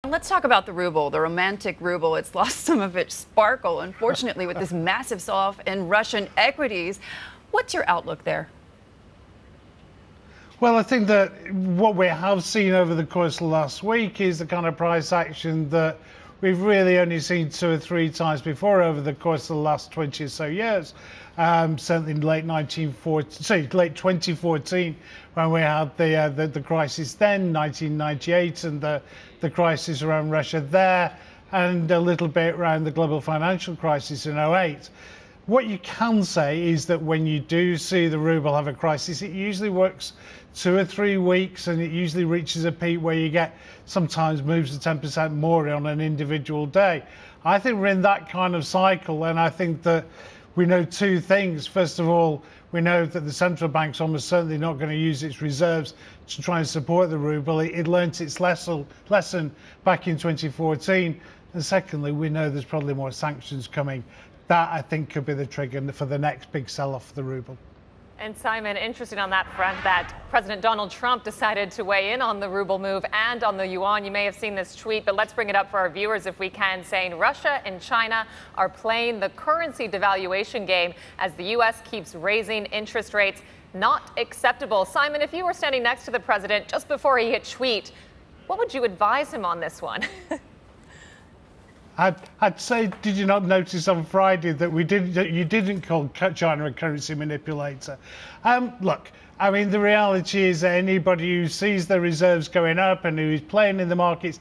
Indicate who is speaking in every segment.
Speaker 1: Let's talk about the ruble, the romantic ruble. It's lost some of its sparkle, unfortunately, with this massive sell-off in Russian equities. What's your outlook there?
Speaker 2: Well, I think that what we have seen over the course of last week is the kind of price action that we've really only seen 2 or 3 times before over the course of the last 20 or so years. Certainly in late 2014, when we had the crisis then, 1998, and the crisis around Russia there, and a little bit around the global financial crisis in 2008. What you can say is that when you do see the ruble have a crisis, it usually works 2 or 3 weeks, and it usually reaches a peak where you get sometimes moves to 10% more on an individual day. I think we're in that kind of cycle, and I think that we know 2 things. First of all, we know that the central bank's almost certainly not going to use its reserves to try and support the ruble. It learnt its lesson back in 2014. And secondly, we know there's probably more sanctions coming. That, I think, could be the trigger for the next big sell-off for the ruble.
Speaker 3: And Simon, interesting on that front that President Donald Trump decided to weigh in on the ruble move and on the yuan. You may have seen this tweet, but let's bring it up for our viewers if we can, saying Russia and China are playing the currency devaluation game as the U.S. keeps raising interest rates. Not acceptable. Simon, if you were standing next to the president just before he hit tweet, what would you advise him on this one?
Speaker 2: I'd say, did you not notice on Friday that you didn't call China a currency manipulator? Look, I mean, the reality is that anybody who sees the reserves going up and who is playing in the markets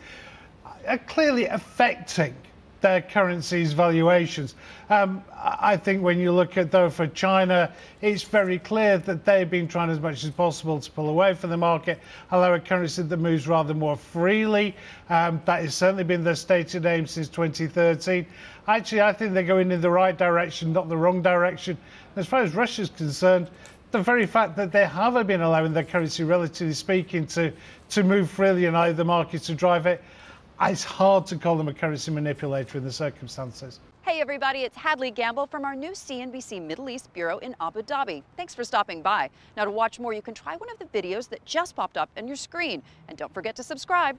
Speaker 2: are clearly affecting their currency's valuations. I think when you look at, though, for China, it's very clear that they've been trying as much as possible to pull away from the market, allow a currency that moves rather more freely. That has certainly been their stated aim since 2013. Actually, I think they're going in the right direction, not the wrong direction. As far as Russia's concerned, the very fact that they have been allowing their currency, relatively speaking, to move freely and allow the market to drive it, it's hard to call them a currency manipulator in the circumstances.
Speaker 4: Hey everybody, it's Hadley Gamble from our new CNBC Middle East Bureau in Abu Dhabi. Thanks for stopping by. Now to watch more, you can try one of the videos that just popped up on your screen. And don't forget to subscribe.